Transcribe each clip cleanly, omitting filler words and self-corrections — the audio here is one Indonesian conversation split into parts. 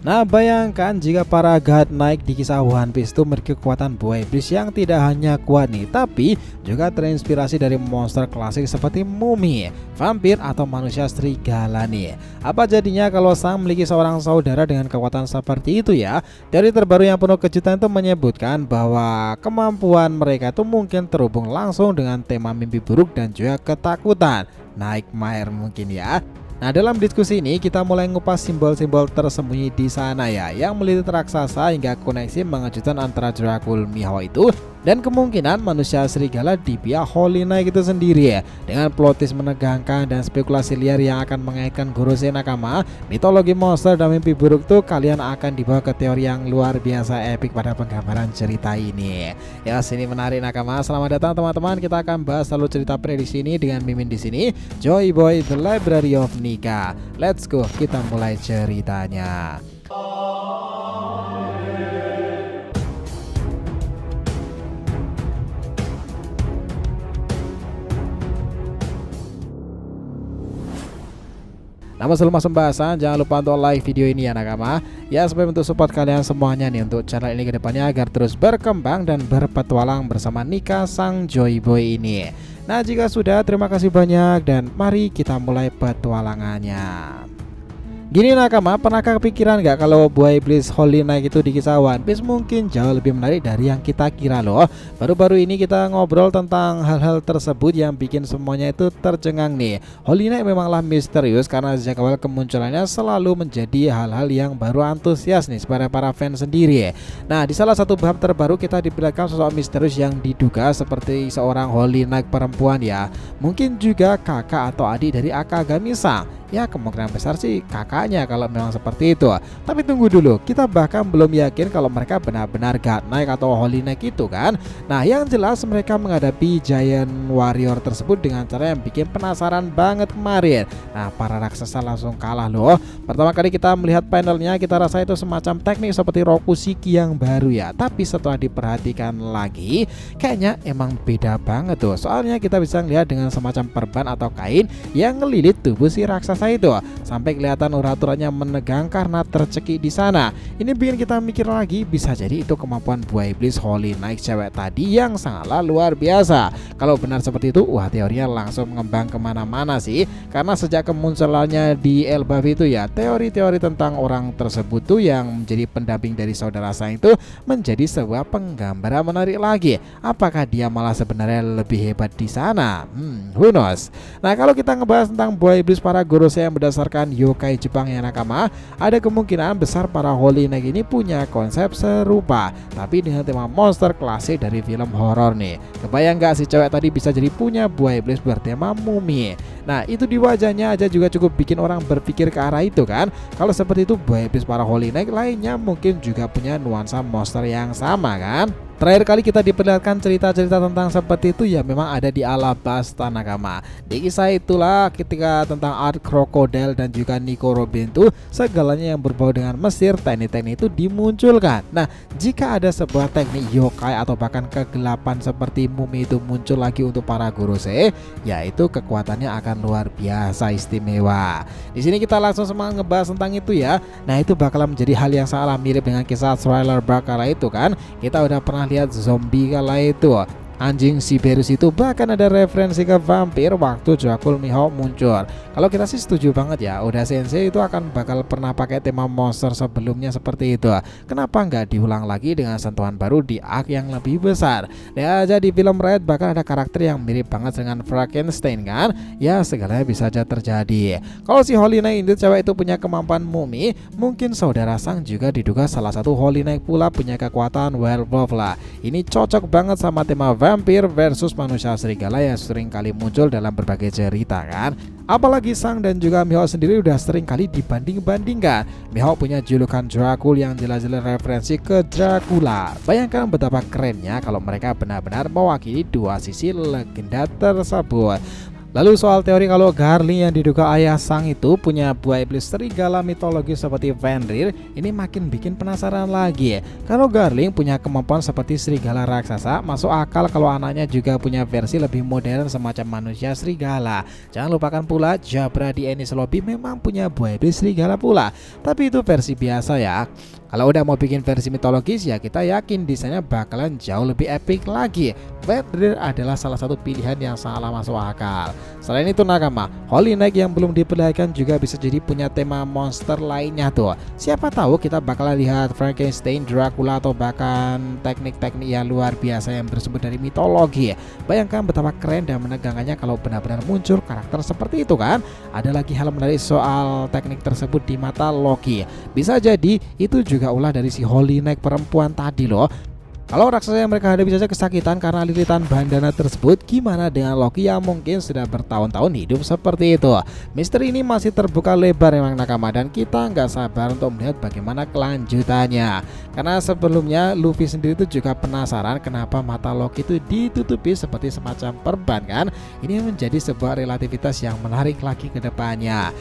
Nah, bayangkan jika para god naik di kisah One Piece itu memiliki kekuatan buah iblis yang tidak hanya kuat nih, tapi juga terinspirasi dari monster klasik seperti mumi, vampir, atau manusia serigala nih. Apa jadinya kalau sang memiliki seorang saudara dengan kekuatan seperti itu ya? Dari terbaru yang penuh kejutan itu menyebutkan bahwa kemampuan mereka itu mungkin terhubung langsung dengan tema mimpi buruk dan juga ketakutan. Nightmare mungkin ya. Nah, dalam diskusi ini kita mulai ngupas simbol-simbol tersembunyi di sana ya, yang melilit raksasa hingga koneksi mengejutkan antara Dracul Mihawk itu dan kemungkinan manusia serigala di pihak Holy Knight itu sendiri ya. Dengan plot twist menegangkan dan spekulasi liar yang akan mengaitkan Gorosei Nakama, mitologi monster dan mimpi buruk tuh kalian akan dibawa ke teori yang luar biasa epic pada penggambaran cerita ini. Ya, sini menarik Nakama. Selamat datang teman-teman. Kita akan bahas alur cerita prediksi ini dengan Mimin di sini. Joy Boy The Library of Nika. Let's go, kita mulai ceritanya. Namun sebelum masuk pembahasan, jangan lupa untuk like video ini ya nakama. Ya, supaya untuk support kalian semuanya nih untuk channel ini ke depannya agar terus berkembang dan berpetualang bersama Nika sang Joy Boy ini. Nah, jika sudah, terima kasih banyak dan mari kita mulai petualangannya. Gini nakama, pernahkah kepikiran nggak kalau buah iblis Holy Knight itu di kisah One Piece mungkin jauh lebih menarik dari yang kita kira loh. Baru-baru ini kita ngobrol tentang hal-hal tersebut yang bikin semuanya itu tercengang nih. Holy Knight memanglah misterius karena sejak awal kemunculannya selalu menjadi hal-hal yang baru antusias nih kepada para fans sendiri. Nah, di salah satu bab terbaru kita diperlihatkan sosok misterius yang diduga seperti seorang Holy Knight perempuan ya. Mungkin juga kakak atau adik dari Akagami-san. Ya, kemungkinan besar sih kakaknya kalau memang seperti itu. Tapi tunggu dulu, kita bahkan belum yakin kalau mereka benar-benar God Knight atau Holy Knight itu kan. Nah, yang jelas mereka menghadapi Giant Warrior tersebut dengan cara yang bikin penasaran banget kemarin. Nah, para raksasa langsung kalah loh. Pertama kali kita melihat panelnya, kita rasa itu semacam teknik seperti Rokushiki yang baru ya. Tapi setelah diperhatikan lagi, kayaknya emang beda banget tuh. Soalnya kita bisa lihat dengan semacam perban atau kain yang ngelilit tubuh si raksasa itu sampai kelihatan urat-uratnya menegang karena tercekik di sana. Ini bikin kita mikir lagi, bisa jadi itu kemampuan buah iblis Holy Knight cewek tadi yang sangatlah luar biasa. Kalau benar seperti itu, wah teorinya langsung mengembang kemana-mana sih. Karena sejak kemunculannya di Elbaf itu ya, teori-teori tentang orang tersebut tuh yang menjadi pendamping dari saudara sang itu menjadi sebuah penggambaran menarik lagi. Apakah dia malah sebenarnya lebih hebat di sana? Who knows. Nah, kalau kita ngebahas tentang buah iblis para guru yang berdasarkan yokai Jepang ya nakama, ada kemungkinan besar para Holy Knight ini punya konsep serupa tapi dengan tema monster klasik dari film horor nih. Kebayang gak si cewek tadi bisa jadi punya buah iblis bertema mumi? Nah, itu di wajahnya aja juga cukup bikin orang berpikir ke arah itu kan. Kalau seperti itu, buah iblis para Holy Knight lainnya mungkin juga punya nuansa monster yang sama kan. Terakhir kali kita diperlihatkan cerita-cerita tentang seperti itu ya memang ada di Alabasta nakama. Di kisah itulah ketika tentang Art Crocodile dan juga Nico Robin itu segalanya yang berbau dengan Mesir, teknik-teknik itu dimunculkan. Nah, jika ada sebuah teknik yokai atau bahkan kegelapan seperti mumi itu muncul lagi untuk para Gorosei, yaitu kekuatannya akan luar biasa istimewa. Di sini kita langsung semangat ngebahas tentang itu ya. Nah, itu bakal menjadi hal yang sangat mirip dengan kisah Thriller Bark kala itu kan. Kita udah pernah lihat zombie kala itu, anjing Siberius itu, bahkan ada referensi ke vampir waktu Dracul Mihawk muncul. Kalau kita sih setuju banget ya, Oda Sensei itu akan bakal pernah pakai tema monster sebelumnya seperti itu. Kenapa nggak diulang lagi dengan sentuhan baru di arc yang lebih besar? Ya aja di film Red bahkan ada karakter yang mirip banget dengan Frankenstein kan. Ya segalanya bisa aja terjadi. Kalau si Holy Knight itu cewek itu punya kemampuan mumi, mungkin saudara sang juga diduga salah satu Holy Knight pula punya kekuatan werewolf lah. Ini cocok banget sama tema vampir versus manusia serigala yang sering kali muncul dalam berbagai cerita kan. Apalagi Sang dan juga Mihawk sendiri udah sering kali dibanding-bandingkan. Mihawk punya julukan Dracul yang jelas-jelas referensi ke Dracula. Bayangkan betapa kerennya kalau mereka benar-benar mewakili dua sisi legenda tersebut. Lalu soal teori kalau Garling yang diduga ayah Sang itu punya buah iblis serigala mitologis seperti Fenrir, ini makin bikin penasaran lagi. Kalau Garling punya kemampuan seperti serigala raksasa, masuk akal kalau anaknya juga punya versi lebih modern semacam manusia serigala. Jangan lupakan pula Jabra di Enies Lobby memang punya buah iblis serigala pula, tapi itu versi biasa ya. Kalau udah mau bikin versi mitologis ya kita yakin desainnya bakalan jauh lebih epic lagi. Fenrir adalah salah satu pilihan yang sangatlah masuk akal. Selain itu nakama, Holy Knight yang belum diperlihatkan juga bisa jadi punya tema monster lainnya tuh. Siapa tahu kita bakalan lihat Frankenstein, Dracula atau bahkan teknik-teknik yang luar biasa yang bersumber dari mitologi. Bayangkan betapa keren dan menegangkannya kalau benar-benar muncul karakter seperti itu kan. Ada lagi hal menarik soal teknik tersebut di mata Loki. Bisa jadi itu juga ulah dari si Holy Knight perempuan tadi loh. Kalau raksasa yang mereka hadapi saja kesakitan karena lilitan bandana tersebut, gimana dengan Loki yang mungkin sudah bertahun-tahun hidup seperti itu? Misteri ini masih terbuka lebar memang nakama, dan kita nggak sabar untuk melihat bagaimana kelanjutannya. Karena sebelumnya Luffy sendiri itu juga penasaran kenapa mata Loki itu ditutupi seperti semacam perban kan? Ini menjadi sebuah relativitas yang menarik lagi ke depannya.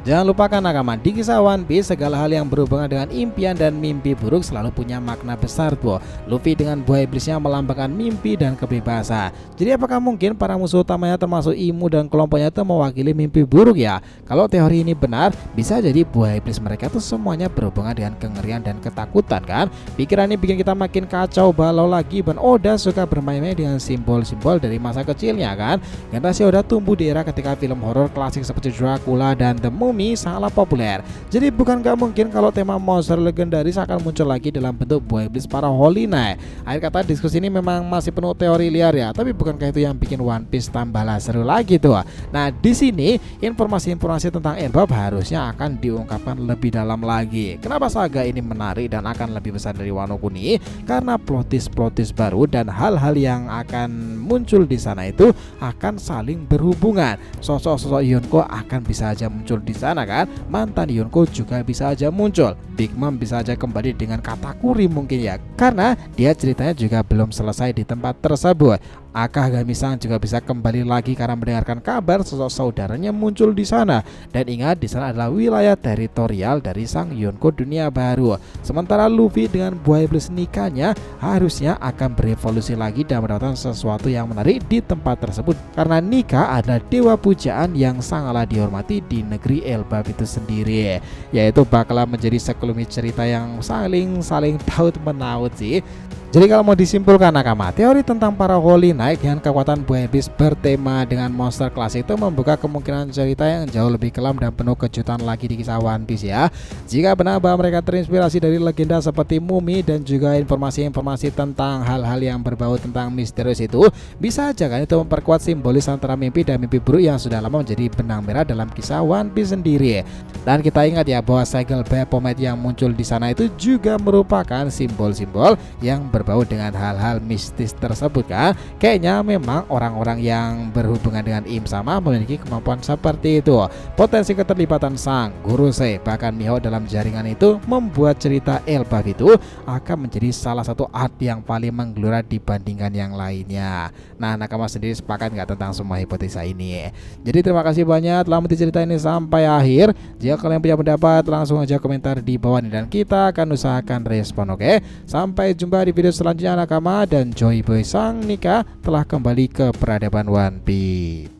Jangan lupakan nakama, di kisah One Piece segala hal yang berhubungan dengan impian dan mimpi buruk selalu punya makna besar tuh. Luffy dengan buah iblisnya melambangkan mimpi dan kebebasan. Jadi apakah mungkin para musuh utamanya termasuk Imu dan kelompoknya itu mewakili mimpi buruk ya? Kalau teori ini benar, bisa jadi buah iblis mereka tuh semuanya berhubungan dengan kengerian dan ketakutan kan? Pikiran ini bikin kita makin kacau balau lagi. Dan Oda suka bermain-main dengan simbol-simbol dari masa kecilnya kan? Generasi Oda tumbuh di era ketika film horor klasik seperti Dracula dan The Mummy sangatlah populer. Jadi bukan gak mungkin kalau tema monster legendaris akan muncul lagi dalam bentuk buah iblis para Holy Knight. Akhir kata diskusi ini memang masih penuh teori liar ya, tapi bukankah itu yang bikin One Piece tambahlah seru lagi tuh. Nah di sini informasi-informasi tentang Erbab harusnya akan diungkapkan lebih dalam lagi. Kenapa saga ini menarik dan akan lebih besar dari Wano Kuni? Karena plot twist baru dan hal-hal yang akan muncul di sana itu akan saling berhubungan. Sosok-sosok Yonko akan bisa aja muncul di sana kan, mantan Yonko juga bisa aja muncul, Big Mom bisa aja kembali dengan Katakuri mungkin ya, karena dia ceritanya juga belum selesai di tempat tersebut. Akagami-san juga bisa kembali lagi karena mendengarkan kabar sosok saudaranya muncul di sana. Dan ingat di sana adalah wilayah teritorial dari sang Yonko dunia baru. Sementara Luffy dengan buah iblis nikahnya harusnya akan berevolusi lagi dan mendapatkan sesuatu yang menarik di tempat tersebut. Karena Nika adalah dewa pujaan yang sangatlah dihormati di negeri Elbap itu sendiri. Yaitu bakalan menjadi sekelumit cerita yang saling taut menaut sih. Jadi kalau mau disimpulkan nakama, teori tentang para Holy Knight dengan kekuatan buah iblis bertema dengan monster klasik itu membuka kemungkinan cerita yang jauh lebih kelam dan penuh kejutan lagi di kisah One Piece ya. Jika benar bahwa mereka terinspirasi dari legenda seperti Mumi dan juga informasi-informasi tentang hal-hal yang berbau tentang misterius itu, bisa aja kan itu memperkuat simbolis antara mimpi dan mimpi buruk yang sudah lama menjadi benang merah dalam kisah One Piece sendiri. Dan kita ingat ya bahwa segel Baphomet yang muncul di sana itu juga merupakan simbol-simbol yang berbau dengan hal-hal mistis tersebut kan. Kayaknya memang orang-orang yang berhubungan dengan Im sama memiliki kemampuan seperti itu. Potensi keterlibatan Sang, Gorosei, bahkan Mihawk dalam jaringan itu membuat cerita Elbaf itu akan menjadi salah satu art yang paling menggelora dibandingkan yang lainnya. Nah nakama sendiri sepakat nggak tentang semua hipotesa ini? Jadi terima kasih banyak telah menonton cerita ini sampai akhir. Jika kalian punya pendapat langsung aja komentar di bawah ini dan kita akan usahakan respon, oke? Sampai jumpa di video selanjutnya nakama, dan Joy Boy Sang Nika telah kembali ke peradaban One Piece.